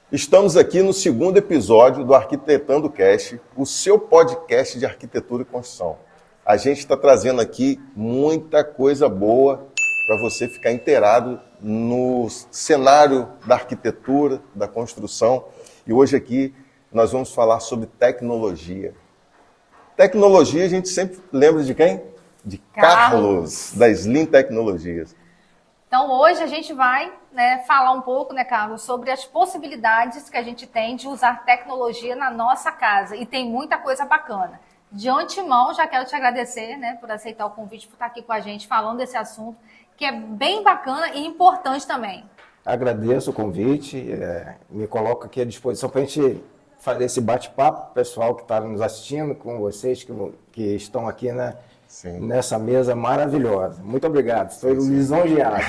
Estamos aqui no segundo episódio do Arquitetando Cast, o seu podcast de arquitetura e construção. A gente está trazendo aqui muita coisa boa para você ficar inteirado no cenário da arquitetura, da construção. E hoje aqui nós vamos falar sobre tecnologia. Tecnologia a gente sempre lembra de quem? De Carlos, da Slim Tecnologias. Então, hoje a gente vai falar um pouco, Carlos, sobre as possibilidades que a gente tem de usar tecnologia na nossa casa. E tem muita coisa bacana. De antemão, já quero te agradecer, por aceitar o convite, por estar aqui com a gente, falando desse assunto, que é bem bacana e importante também. Agradeço o convite, me coloco aqui à disposição para a gente fazer esse bate-papo, pessoal que está nos assistindo, com vocês que estão aqui, nessa mesa maravilhosa. Muito obrigado, estou lisonjeado.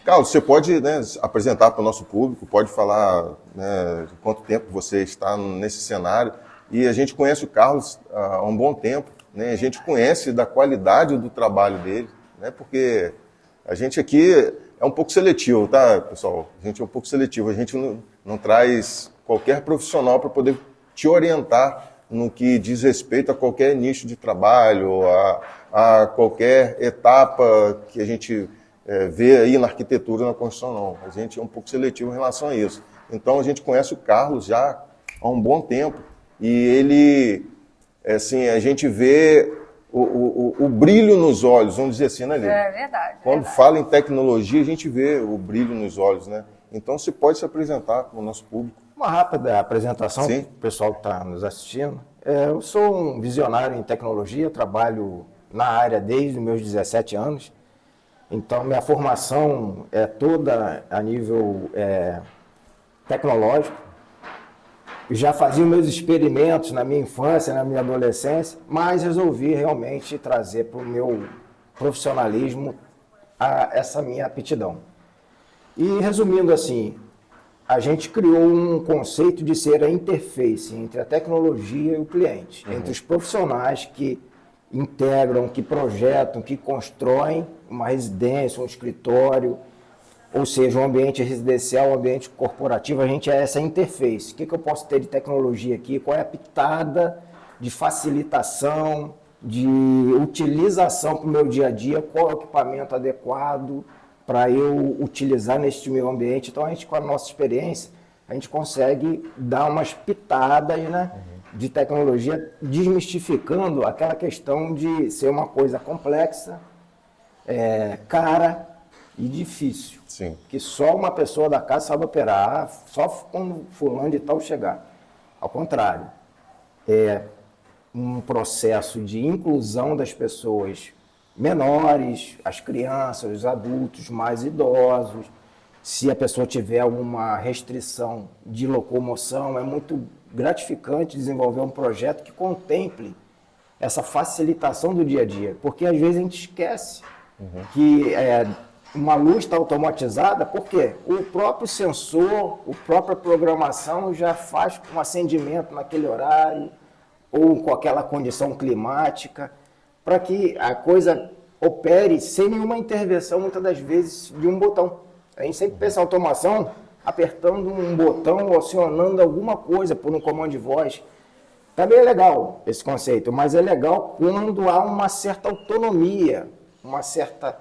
Carlos, você pode apresentar para o nosso público, pode falar quanto tempo você está nesse cenário. E a gente conhece o Carlos há um bom tempo, a gente conhece da qualidade do trabalho dele, porque a gente aqui é um pouco seletivo, tá, pessoal? A gente é um pouco seletivo, a gente não traz qualquer profissional para poder te orientar no que diz respeito a qualquer nicho de trabalho, a qualquer etapa que a gente vê aí na arquitetura e na construção, não. A gente é um pouco seletivo em relação a isso. Então, a gente conhece o Carlos já há um bom tempo e ele, assim, a gente vê o brilho nos olhos, vamos dizer assim, né, Lívia? É verdade. Quando fala em tecnologia, a gente vê o brilho nos olhos, Então, você pode se apresentar para o nosso público. Uma rápida apresentação para o pessoal que está nos assistindo. Eu sou um visionário em tecnologia, trabalho na área desde os meus 17 anos. Então, minha formação é toda a nível tecnológico. Já fazia meus experimentos na minha infância, na minha adolescência, mas resolvi realmente trazer para o meu profissionalismo essa minha aptidão. E resumindo assim, a gente criou um conceito de ser a interface entre a tecnologia e o cliente, entre os profissionais que integram, que projetam, que constroem uma residência, um escritório, ou seja, um ambiente residencial, um ambiente corporativo. A gente é essa interface. O que eu posso ter de tecnologia aqui? Qual é a pitada de facilitação, de utilização para o meu dia a dia? Qual é o equipamento adequado para eu utilizar neste meu ambiente? Então, a gente, com a nossa experiência, a gente consegue dar umas pitadas de tecnologia, desmistificando aquela questão de ser uma coisa complexa, cara e difícil. Sim. Que só uma pessoa da casa sabe operar, só quando fulano de tal chegar. Ao contrário, é um processo de inclusão das pessoas menores, as crianças, os adultos mais idosos. Se a pessoa tiver alguma restrição de locomoção, é muito gratificante desenvolver um projeto que contemple essa facilitação do dia a dia, porque às vezes a gente esquece que uma luz está automatizada, porque o próprio sensor, a própria programação já faz um acendimento naquele horário ou com aquela condição climática, para que a coisa opere sem nenhuma intervenção, muitas das vezes, de um botão. A gente sempre pensa em automação apertando um botão ou acionando alguma coisa por um comando de voz. Também é legal esse conceito, mas é legal quando há uma certa autonomia, uma certa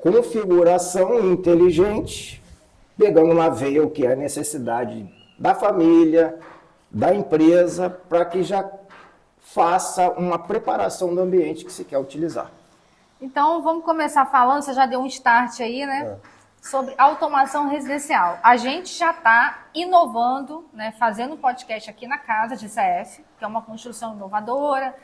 configuração inteligente, pegando na veia o que é a necessidade da família, da empresa, para que já faça uma preparação do ambiente que se quer utilizar. Então, vamos começar falando, você já deu um start aí, sobre automação residencial. A gente já está inovando, fazendo um podcast aqui na casa de CF, que é uma construção inovadora,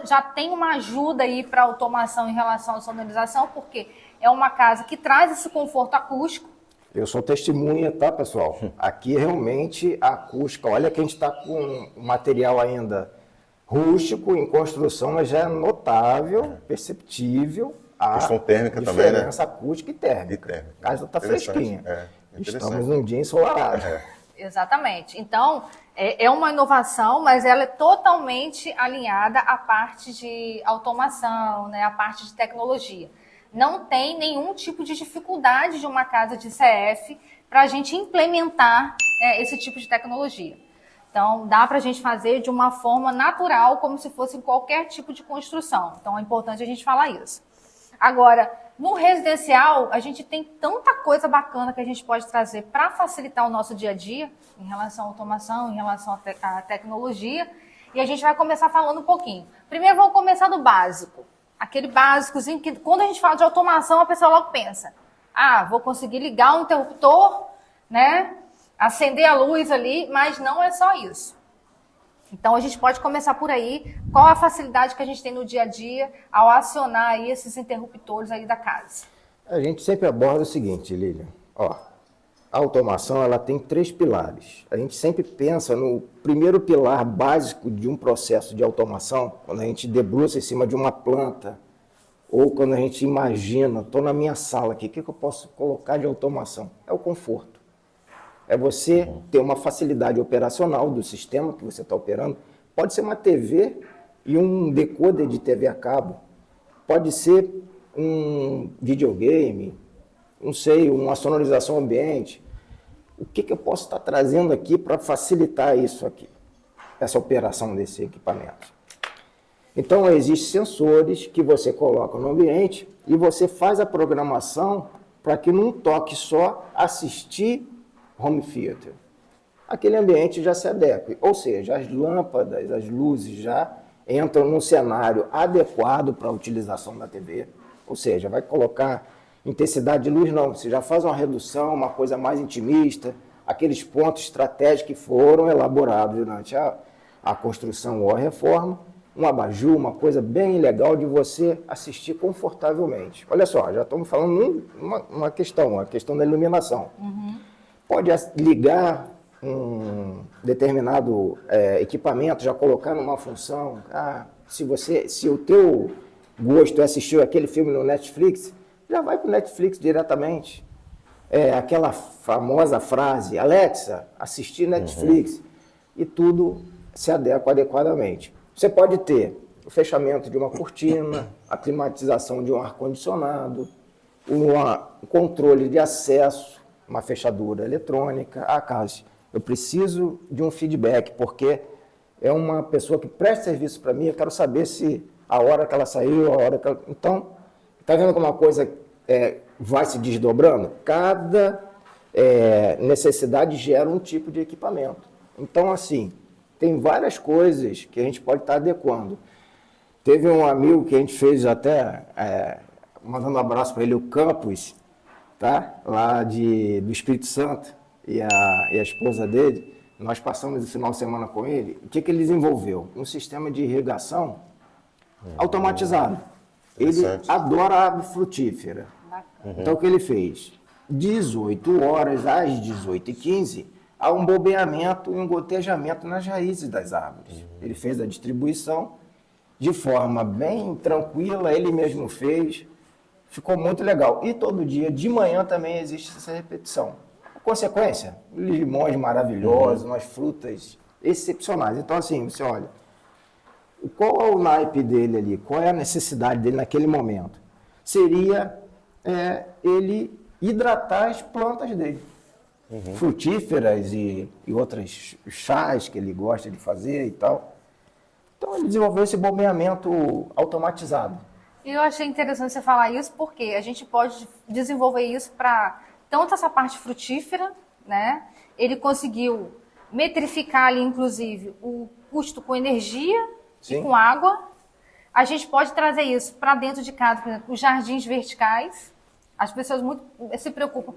já tem uma ajuda aí para automação em relação à sonorização, porque é uma casa que traz esse conforto acústico. Eu sou testemunha, tá, pessoal? Aqui realmente a acústica, olha que a gente está com material ainda rústico em construção, mas já é notável, perceptível a questão térmica também, diferença acústica e térmica. A casa está fresquinha. Estamos num dia ensolarado. Exatamente. Então, é uma inovação, mas ela é totalmente alinhada à parte de automação, à parte de tecnologia. Não tem nenhum tipo de dificuldade de uma casa de CF para a gente implementar esse tipo de tecnologia. Então, dá para a gente fazer de uma forma natural, como se fosse em qualquer tipo de construção. Então, é importante a gente falar isso. Agora, no residencial, a gente tem tanta coisa bacana que a gente pode trazer para facilitar o nosso dia a dia, em relação à automação, em relação à tecnologia, e a gente vai começar falando um pouquinho. Primeiro, vamos começar do básico. Aquele básicozinho que, quando a gente fala de automação, a pessoa logo pensa, vou conseguir ligar um interruptor, né? Acender a luz ali, mas não é só isso. Então, a gente pode começar por aí. Qual a facilidade que a gente tem no dia a dia ao acionar aí esses interruptores aí da casa? A gente sempre aborda o seguinte, Lilian. A automação ela tem 3 pilares. A gente sempre pensa no primeiro pilar básico de um processo de automação, quando a gente debruça em cima de uma planta, ou quando a gente imagina, estou na minha sala aqui, o que eu posso colocar de automação? É o conforto. É você ter uma facilidade operacional do sistema que você está operando. Pode ser uma TV e um decoder de TV a cabo. Pode ser um videogame, não sei, uma sonorização ambiente. O que eu posso estar trazendo aqui para facilitar isso aqui, essa operação desse equipamento? Então, existem sensores que você coloca no ambiente e você faz a programação para que num toque só assistir home theater. Aquele ambiente já se adequa, ou seja, as lâmpadas, as luzes já entram num cenário adequado para a utilização da TV, ou seja, vai colocar intensidade de luz, não, você já faz uma redução, uma coisa mais intimista, aqueles pontos estratégicos que foram elaborados durante a construção ou a reforma, um abajur, uma coisa bem legal de você assistir confortavelmente. Olha só, já estamos falando uma questão, a questão da iluminação. Pode ligar um determinado equipamento, já colocar numa função. Se o teu gosto é assistir aquele filme no Netflix, já vai para o Netflix diretamente. Aquela famosa frase, Alexa, assistir Netflix, e tudo se adequa adequadamente. Você pode ter o fechamento de uma cortina, a climatização de um ar-condicionado, um controle de acesso, uma fechadura eletrônica. Carlos, eu preciso de um feedback, porque é uma pessoa que presta serviço para mim, eu quero saber se a hora que ela saiu, a hora que ela... Então, está vendo como uma coisa vai se desdobrando? Cada necessidade gera um tipo de equipamento. Então, assim, tem várias coisas que a gente pode estar adequando. Teve um amigo que a gente fez até, mandando um abraço para ele, o Campos, tá? Lá do Espírito Santo, e a esposa dele. Nós passamos o final de semana com ele. O que ele desenvolveu? Um sistema de irrigação automatizado. Ele adora a árvore frutífera. Então, o que ele fez? 18 horas às 18h15, há um bombeamento e um gotejamento nas raízes das árvores. Ele fez a distribuição de forma bem tranquila, ele mesmo fez, ficou muito legal. E todo dia, de manhã, também existe essa repetição. A consequência, limões maravilhosos, umas frutas excepcionais. Então, assim, você olha, qual é o naipe dele ali? Qual é a necessidade dele naquele momento? Seria ele hidratar as plantas dele. Frutíferas e outras chás que ele gosta de fazer e tal. Então, ele desenvolveu esse bombeamento automatizado. E eu achei interessante você falar isso, porque a gente pode desenvolver isso para tanto essa parte frutífera, né? Ele conseguiu metrificar ali, inclusive, o custo com energia e com água. A gente pode trazer isso para dentro de casa, por exemplo, os jardins verticais. As pessoas muito se preocupam.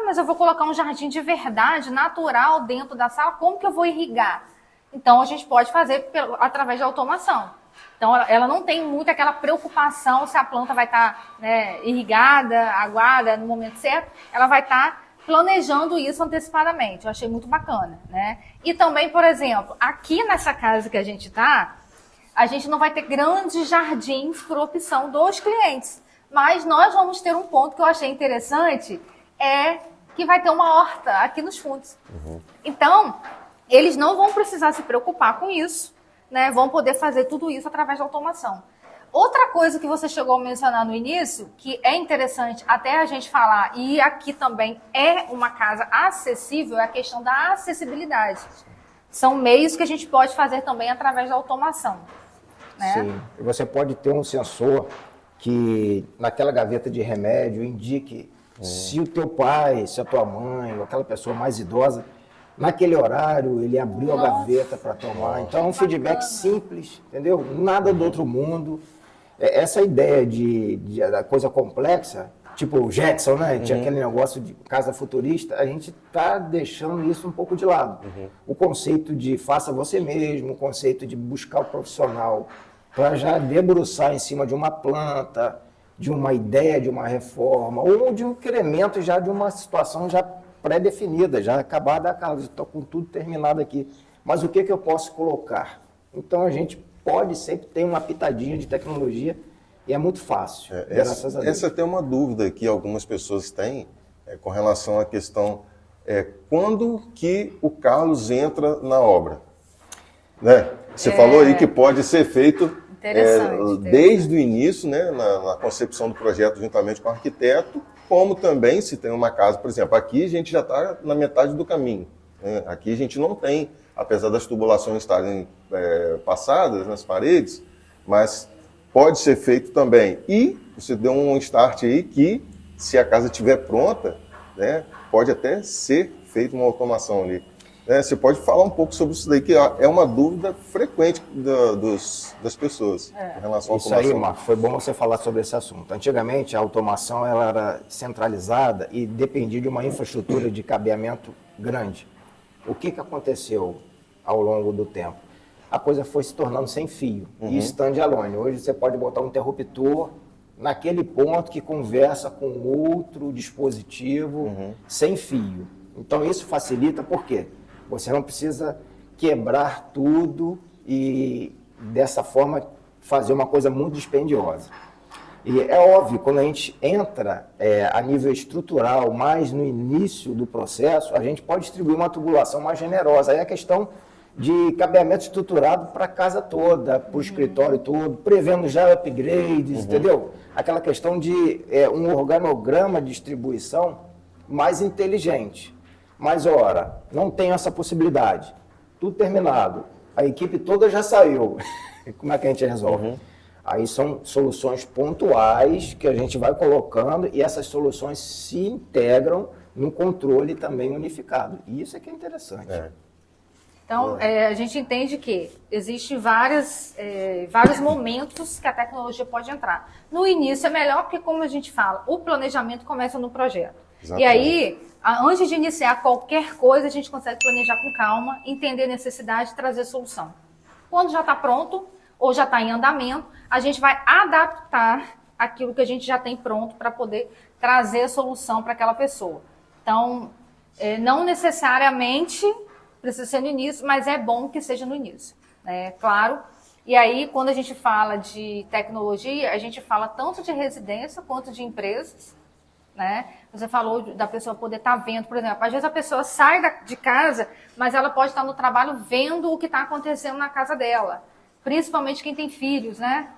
Mas eu vou colocar um jardim de verdade, natural, dentro da sala, como que eu vou irrigar? Então, a gente pode fazer através de automação. Então, ela não tem muito aquela preocupação se a planta vai estar irrigada, aguada no momento certo. Ela vai estar planejando isso antecipadamente. Eu achei muito bacana, né? E também, por exemplo, aqui nessa casa que a gente está, a gente não vai ter grandes jardins por opção dos clientes. Mas nós vamos ter um ponto que eu achei interessante, que vai ter uma horta aqui nos fundos. Então, eles não vão precisar se preocupar com isso, né? Vão poder fazer tudo isso através da automação. Outra coisa que você chegou a mencionar no início, que é interessante até a gente falar, e aqui também é uma casa acessível, é a questão da acessibilidade. São meios que a gente pode fazer também através da automação. Né? Sim, você pode ter um sensor que naquela gaveta de remédio indique se o teu pai, se a tua mãe, ou aquela pessoa mais idosa, naquele horário ele abriu a gaveta para tomar. Então é um feedback simples, entendeu? Nada do outro mundo. Essa ideia da coisa complexa, tipo o Jetson, né? Tinha aquele negócio de casa futurista, a gente está deixando isso um pouco de lado. O conceito de faça você mesmo, o conceito de buscar o profissional para já debruçar em cima de uma planta, de uma ideia de uma reforma, ou de um incremento já de uma situação já pré-definida, já acabada a casa, estou com tudo terminado aqui. Mas o que eu posso colocar? Então a gente pode sempre ter uma pitadinha de tecnologia e é muito fácil, graças a Deus. Essa é até uma dúvida que algumas pessoas têm com relação à questão, quando que o Carlos entra na obra? Né? Você falou aí que pode ser feito desde o início, né, na concepção do projeto juntamente com o arquiteto, como também se tem uma casa, por exemplo, aqui a gente já está na metade do caminho. Né? Aqui a gente não tem, apesar das tubulações estarem passadas nas paredes, mas pode ser feito também. E você deu um start aí que, se a casa estiver pronta, né, pode até ser feita uma automação ali. Você pode falar um pouco sobre isso daí, que é uma dúvida frequente das pessoas em relação à automação. Isso aí, Marco, foi bom você falar sobre esse assunto. Antigamente, a automação ela era centralizada e dependia de uma infraestrutura de cabeamento grande. O que aconteceu ao longo do tempo? A coisa foi se tornando sem fio e stand-alone. Hoje você pode botar um interruptor naquele ponto que conversa com outro dispositivo sem fio. Então isso facilita, por quê? Você não precisa quebrar tudo e, dessa forma, fazer uma coisa muito dispendiosa. E é óbvio, quando a gente entra a nível estrutural, mais no início do processo, a gente pode distribuir uma tubulação mais generosa. Aí é questão de cabeamento estruturado para a casa toda, para o escritório todo, prevendo já upgrades, entendeu? Aquela questão de um organograma de distribuição mais inteligente. Mas, ora, não tem essa possibilidade. Tudo terminado. A equipe toda já saiu. Como é que a gente resolve? Aí são soluções pontuais que a gente vai colocando e essas soluções se integram num controle também unificado. E isso é que é interessante. Então, a gente entende que existem vários momentos que a tecnologia pode entrar. No início é melhor porque, como a gente fala, o planejamento começa no projeto. Exatamente. E aí, antes de iniciar qualquer coisa, a gente consegue planejar com calma, entender a necessidade e trazer solução. Quando já está pronto ou já está em andamento, a gente vai adaptar aquilo que a gente já tem pronto para poder trazer a solução para aquela pessoa. Então, não necessariamente precisa ser no início, mas é bom que seja no início, né? Claro. E aí, quando a gente fala de tecnologia, a gente fala tanto de residência quanto de empresas, né? Você falou da pessoa poder estar vendo, por exemplo, às vezes a pessoa sai de casa, mas ela pode estar no trabalho vendo o que está acontecendo na casa dela, principalmente quem tem filhos, né?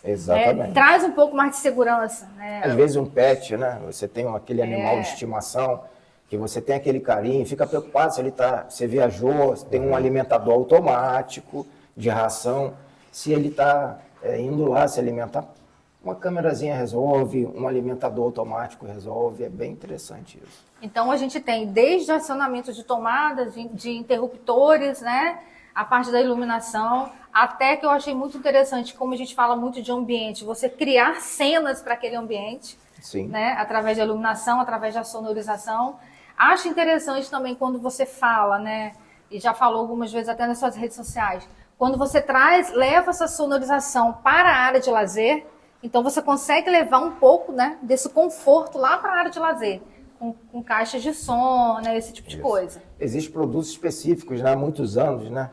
Exatamente. Traz um pouco mais de segurança, né? Às vezes um pet, né? Você tem aquele animal de estimação, que você tem aquele carinho, fica preocupado se ele você viajou, tem um alimentador automático de ração, se ele está indo lá se alimentar, uma câmerazinha resolve, um alimentador automático resolve, é bem interessante isso. Então a gente tem desde acionamento de tomadas, de interruptores, né? A parte da iluminação, até que eu achei muito interessante, como a gente fala muito de ambiente, você criar cenas para aquele ambiente, sim, né? Através da iluminação, através da sonorização. Acho interessante também quando você fala, né? E já falou algumas vezes até nas suas redes sociais, quando você leva essa sonorização para a área de lazer, então você consegue levar um pouco, né, desse conforto lá para a área de lazer, com caixas de som, né, esse tipo de coisa. Existem produtos específicos, né, há muitos anos, né?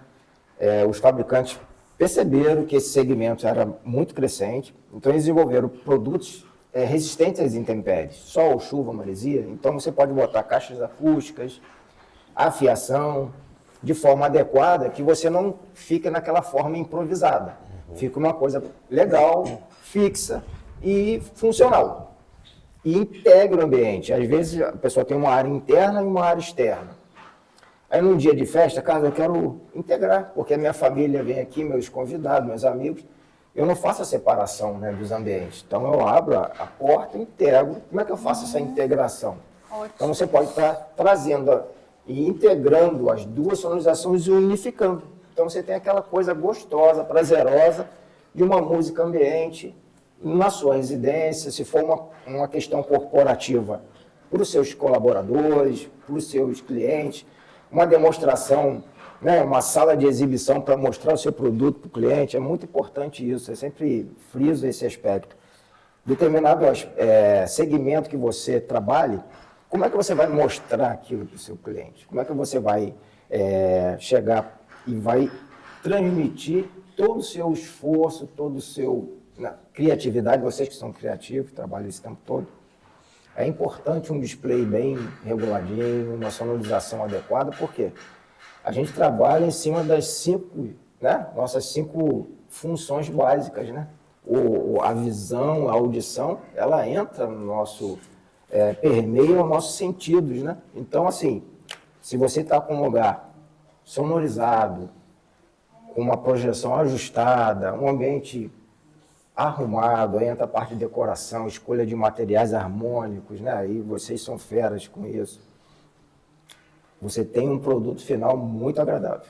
Os fabricantes perceberam que esse segmento era muito crescente, então eles desenvolveram produtos resistentes às intempéries, sol, chuva, maresia. Então você pode botar caixas acústicas, afiação, de forma adequada, que você não fica naquela forma improvisada. Fica uma coisa legal, fixa e funcional. E integra o ambiente. Às vezes a pessoa tem uma área interna e uma área externa. Aí num dia de festa, cara, eu quero integrar, porque a minha família vem aqui, meus convidados, meus amigos. Eu não faço a separação, né, dos ambientes. Então eu abro a porta e integro. Como é que eu faço essa integração? Ótimo. Então você pode estar trazendo e integrando as duas sonorizações e unificando. Então você tem aquela coisa gostosa, prazerosa de uma música ambiente na sua residência, se for uma questão corporativa, para os seus colaboradores, para os seus clientes, uma demonstração, né, uma sala de exibição para mostrar o seu produto para o cliente. É muito importante isso, eu sempre friso esse aspecto. Determinado segmento que você trabalhe, como é que você vai mostrar aquilo para o seu cliente? Como é que você vai chegar e vai transmitir todo o seu esforço, todo o seu criatividade, vocês que são criativos, trabalham esse tempo todo. É importante um display bem reguladinho, uma sonorização adequada, porque a gente trabalha em cima das nossas 5 funções básicas, né? A visão, a audição, ela entra no nosso, permeia os nossos sentidos, né? Então, assim, se você está com um lugar sonorizado, com uma projeção ajustada, um ambiente arrumado, aí entra a parte de decoração, escolha de materiais harmônicos, né? Aí vocês são feras com isso. Você tem um produto final muito agradável.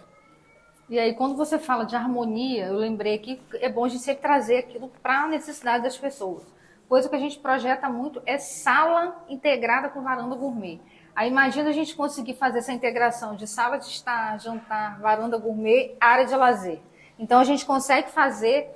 E aí, quando você fala de harmonia, eu lembrei que é bom a gente sempre trazer aquilo para a necessidade das pessoas. Coisa que a gente projeta muito é sala integrada com varanda gourmet. Aí imagina a gente conseguir fazer essa integração de sala de estar, jantar, varanda gourmet, área de lazer. Então a gente consegue fazer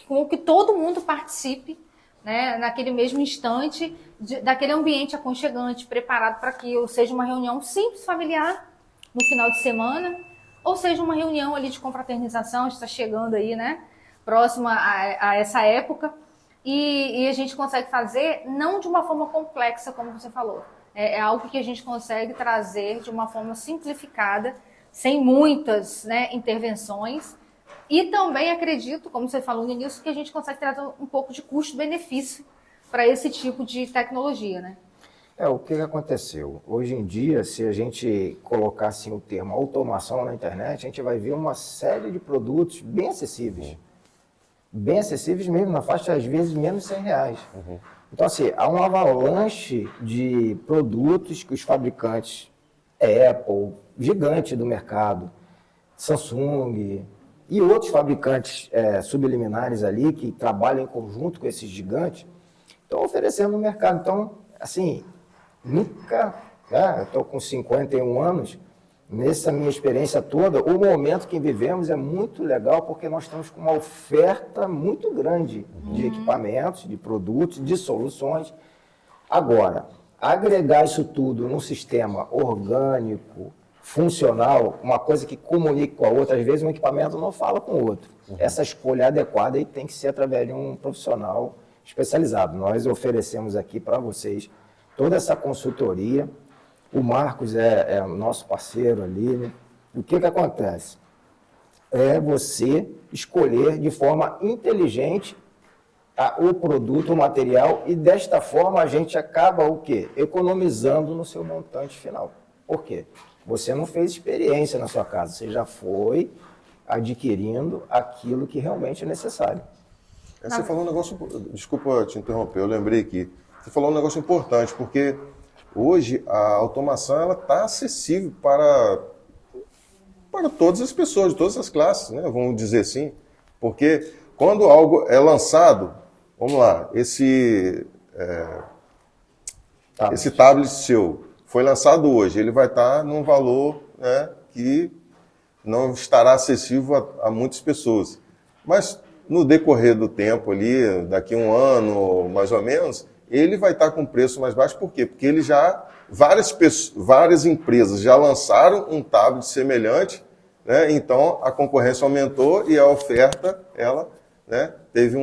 com que todo mundo participe, né, naquele mesmo instante, daquele ambiente aconchegante, preparado para que seja uma reunião simples, familiar, no final de semana, ou seja uma reunião ali de confraternização, está chegando aí, né, próxima a essa época, e a gente consegue fazer não de uma forma complexa, como você falou. É algo que a gente consegue trazer de uma forma simplificada, sem muitas, né, intervenções. E também acredito, como você falou no início, que a gente consegue trazer um pouco de custo-benefício para esse tipo de tecnologia, né? O que aconteceu? Hoje em dia, se a gente colocar assim, o termo automação na internet, a gente vai ver uma série de produtos bem acessíveis. Bem acessíveis mesmo, na faixa, às vezes, menos R$100. Então, assim, há uma avalanche de produtos que os fabricantes, Apple, gigante do mercado, Samsung e outros fabricantes subliminares ali, que trabalham em conjunto com esses gigantes, estão oferecendo no mercado. Então, assim, nunca, eu estou com 51 anos, nessa minha experiência toda, o momento que vivemos é muito legal, porque nós estamos com uma oferta muito grande de equipamentos, de produtos, de soluções. Agora, agregar isso tudo num sistema orgânico, funcional, uma coisa que comunique com a outra, às vezes um equipamento não fala com o outro. Essa escolha adequada aí tem que ser através de um profissional especializado. Nós oferecemos aqui para vocês toda essa consultoria. O Marcos é o nosso parceiro ali, né? O que acontece? É você escolher de forma inteligente o produto, o material, e desta forma a gente acaba o quê? Economizando no seu montante final. Por quê? Você não fez experiência na sua casa, você já foi adquirindo aquilo que realmente é necessário. Você falou um negócio, desculpa te interromper, eu lembrei aqui. Você falou um negócio importante, porque hoje a automação ela está acessível para todas as pessoas, de todas as classes, né? Vamos dizer assim. Porque quando algo é lançado, vamos lá, esse tablet seu foi lançado hoje, ele vai estar num valor, né, que não estará acessível a muitas pessoas. Mas no decorrer do tempo ali, daqui a um ano, mais ou menos, ele vai estar com preço mais baixo. Por quê? Porque várias empresas já lançaram um tablet semelhante, né? Então a concorrência aumentou e a oferta, ela, né, teve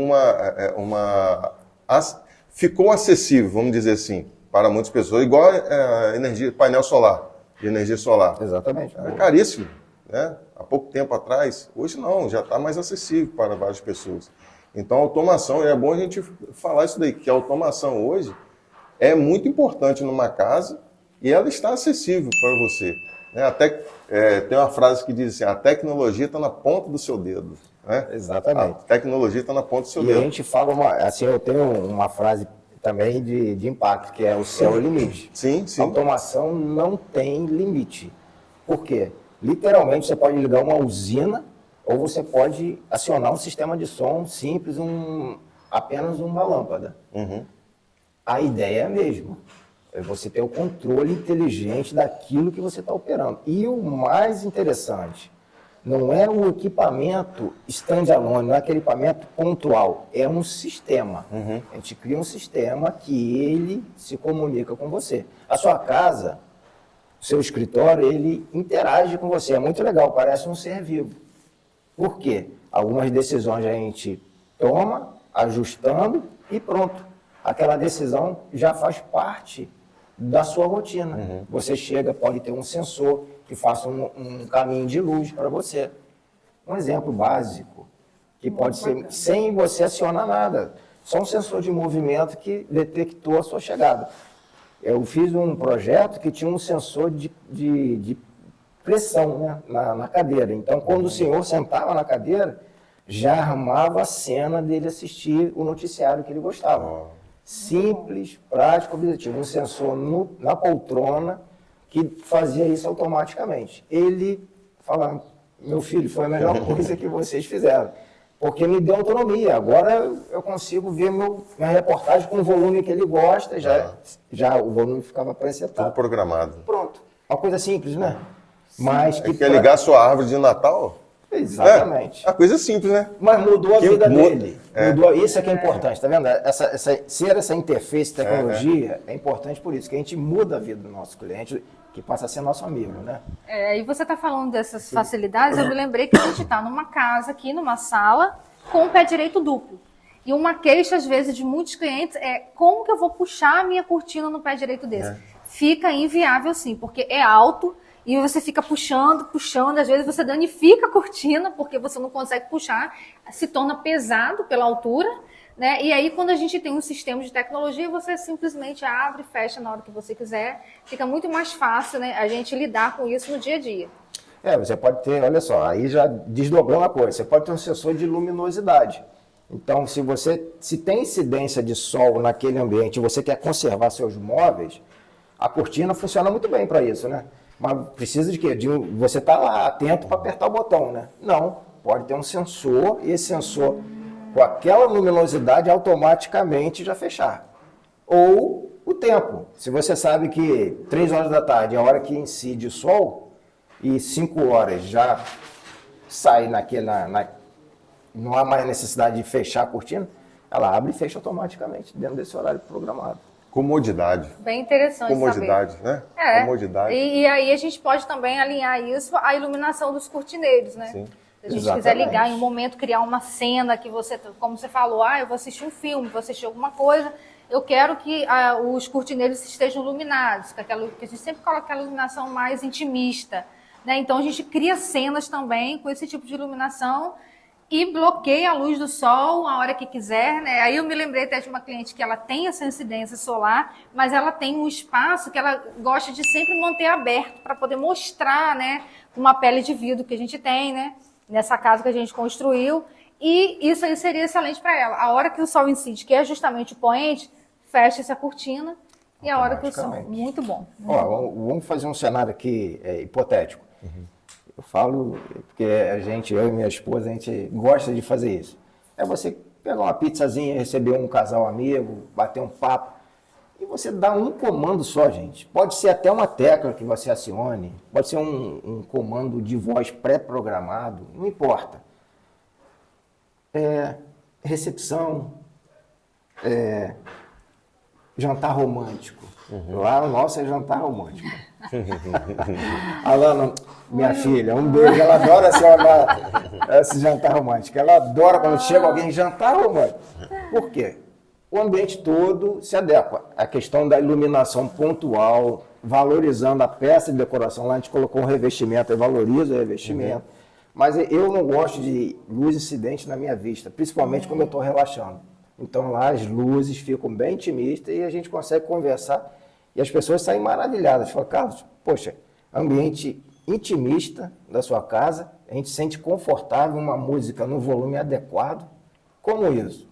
ficou acessível, vamos dizer assim, para muitas pessoas, igual a painel solar, de energia solar. Exatamente. É caríssimo. né? Há pouco tempo atrás, hoje não, já está mais acessível para várias pessoas. Então, a automação, é bom a gente falar isso daí, que a automação hoje é muito importante numa casa e ela está acessível para você. Né? Até tem uma frase que diz assim, a tecnologia está na ponta do seu dedo. Né? Exatamente. A tecnologia está na ponta do seu E dedo. a gente fala, assim, eu tenho uma frase também de impacto, que é o céu é o limite. Sim, sim. A automação não tem limite. Por quê? Literalmente você pode ligar uma usina ou você pode acionar um sistema de som simples, apenas uma lâmpada. Uhum. A ideia é a mesma. É você ter o controle inteligente daquilo que você está operando. E o mais interessante, não é o equipamento standalone, não é aquele equipamento pontual, é um sistema. Uhum. A gente cria um sistema que ele se comunica com você. A sua casa, o seu escritório, ele interage com você. É muito legal, parece um ser vivo. Por quê? Algumas decisões a gente toma, ajustando e pronto. Aquela decisão já faz parte da sua rotina. Uhum. Você chega, pode ter um sensor que faça um caminho de luz para você. Um exemplo básico, que pode ser sem você acionar nada. Só um sensor de movimento que detectou a sua chegada. Eu fiz um projeto que tinha um sensor de pressão, né, na cadeira. Então, quando o senhor sentava na cadeira, já armava a cena dele assistir o noticiário que ele gostava. Simples, prático, objetivo. Um sensor na poltrona que fazia isso automaticamente. Ele falava, meu filho, foi a melhor coisa que vocês fizeram, porque me deu autonomia. Agora eu consigo ver minha reportagem com o volume que ele gosta, já o volume ficava presetado. Tudo programado. Pronto. Uma coisa simples, né? Mas que quer ligar sua árvore de Natal? Exatamente. A coisa simples, né? Mas mudou a vida dele. Mudou, isso é que é importante, tá vendo? Ser essa interface tecnologia é importante por isso, que a gente muda a vida do nosso cliente, que passa a ser nosso amigo, né? E você está falando dessas facilidades, eu me lembrei que a gente está numa casa aqui, numa sala, com o pé direito duplo. E uma queixa, às vezes, de muitos clientes é como que eu vou puxar a minha cortina no pé direito desse? Fica inviável sim, porque é alto, e você fica puxando, às vezes você danifica a cortina, porque você não consegue puxar, se torna pesado pela altura, né? E aí, quando a gente tem um sistema de tecnologia, você simplesmente abre e fecha na hora que você quiser. Fica muito mais fácil, né, a gente lidar com isso no dia a dia. Você pode ter, olha só, aí já desdobrou uma coisa, você pode ter um sensor de luminosidade. Então, se tem incidência de sol naquele ambiente e você quer conservar seus móveis, a cortina funciona muito bem para isso, né? Mas precisa de quê? Você estar lá atento para apertar o botão, né? Não, pode ter um sensor e esse sensor, com aquela luminosidade, automaticamente já fechar. Ou o tempo. Se você sabe que 3 horas da tarde é a hora que incide o sol e 5 horas já sai não há mais necessidade de fechar a cortina, ela abre e fecha automaticamente dentro desse horário programado. Comodidade. Bem interessante Comodidade, saber. Né? Comodidade. E aí a gente pode também alinhar isso à iluminação dos cortineiros, né? Sim. Se a gente quiser ligar em um momento, criar uma cena que você, como você falou, eu vou assistir um filme, vou assistir alguma coisa, eu quero que os cortineiros estejam iluminados, que a gente sempre coloca aquela iluminação mais intimista, né? Então a gente cria cenas também com esse tipo de iluminação e bloqueia a luz do sol a hora que quiser, né? Aí eu me lembrei até de uma cliente que ela tem essa incidência solar, mas ela tem um espaço que ela gosta de sempre manter aberto para poder mostrar, né, uma pele de vidro que a gente tem, né, nessa casa que a gente construiu, e isso aí seria excelente para ela. A hora que o sol incide, que é justamente o poente, fecha essa cortina e a hora que o sol... Muito bom. Vamos fazer um cenário aqui hipotético. Uhum. Eu falo porque eu e minha esposa, a gente gosta de fazer isso. É você pegar uma pizzazinha, receber um casal amigo, bater um papo, e você dá um comando só, gente. Pode ser até uma tecla que você acione, pode ser um comando de voz pré-programado, não importa. Recepção, jantar romântico. Uhum. Lá o nosso é jantar romântico. Alana, minha filha, um beijo. Ela adora esse jantar romântico. Ela adora quando chega alguém jantar romântico. Por quê? O ambiente todo se adequa. A questão da iluminação pontual, valorizando a peça de decoração. Lá a gente colocou um revestimento, eu valorizo o revestimento. Mas eu não gosto de luz incidente na minha vista, principalmente quando eu estou relaxando. Então lá as luzes ficam bem intimistas e a gente consegue conversar. E as pessoas saem maravilhadas. Falam, Carlos, poxa, ambiente intimista da sua casa, a gente se sente confortável, uma música no volume adequado. Como isso?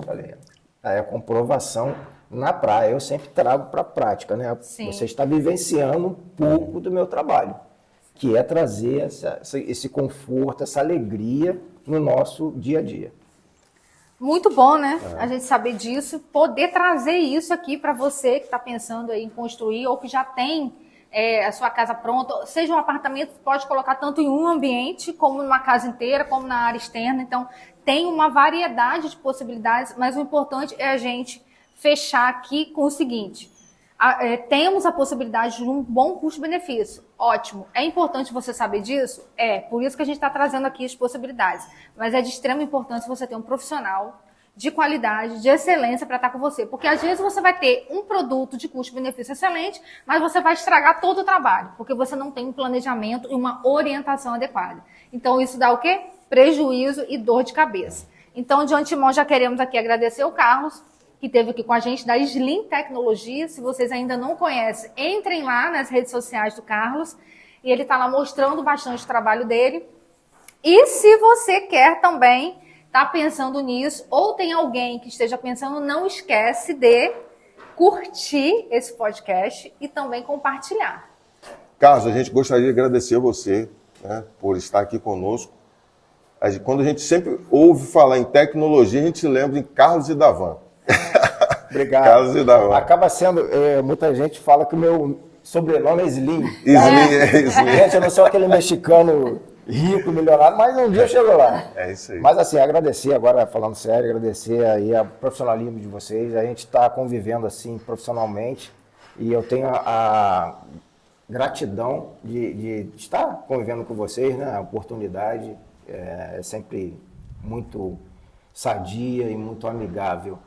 Falei, é a comprovação na praia. Eu sempre trago para a prática, né? Sim. Você está vivenciando um pouco do meu trabalho, que é trazer esse conforto, essa alegria no nosso dia a dia. Muito bom, né? A gente saber disso, poder trazer isso aqui para você que está pensando aí em construir ou que já tem a sua casa pronta, seja um apartamento, pode colocar tanto em um ambiente, como numa casa inteira, como na área externa. Então, tem uma variedade de possibilidades, mas o importante é a gente fechar aqui com o seguinte: temos a possibilidade de um bom custo-benefício. Ótimo. É importante você saber disso? Por isso que a gente está trazendo aqui as possibilidades. Mas é de extrema importância você ter um profissional de qualidade, de excelência para estar com você. Porque às vezes você vai ter um produto de custo-benefício excelente, mas você vai estragar todo o trabalho, porque você não tem um planejamento e uma orientação adequada. Então isso dá o quê? Prejuízo e dor de cabeça. Então, de antemão, já queremos aqui agradecer o Carlos, que esteve aqui com a gente, da Slim Tecnologia. Se vocês ainda não conhecem, entrem lá nas redes sociais do Carlos, e ele está lá mostrando bastante o trabalho dele. E se você quer também estar pensando nisso, ou tem alguém que esteja pensando, não esquece de curtir esse podcast e também compartilhar. Carlos, a gente gostaria de agradecer a você, né, por estar aqui conosco. Quando a gente sempre ouve falar em tecnologia, a gente lembra em Carlos e Davan. Obrigado. Carlos e Davan. Acaba sendo, muita gente fala que o meu sobrenome é Slim. Slim. Gente, eu não sou aquele mexicano rico, milionário, mas um dia eu chego lá. É isso aí. Mas assim, agradecer agora, falando sério, agradecer aí o profissionalismo de vocês. A gente está convivendo assim profissionalmente e eu tenho a gratidão de estar convivendo com vocês, né? A oportunidade é sempre muito sadia e muito amigável.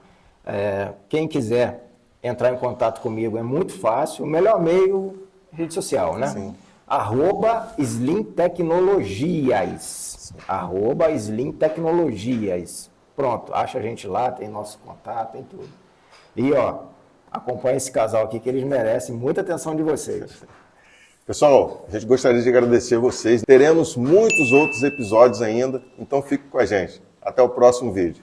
Quem quiser entrar em contato comigo é muito fácil. O melhor meio, rede social, né? Sim. @Slim Tecnologias. @Slim Tecnologias. Pronto, acha a gente lá, tem nosso contato, tem tudo. E acompanha esse casal aqui que eles merecem muita atenção de vocês. Pessoal, a gente gostaria de agradecer a vocês. Teremos muitos outros episódios ainda, então fique com a gente. Até o próximo vídeo.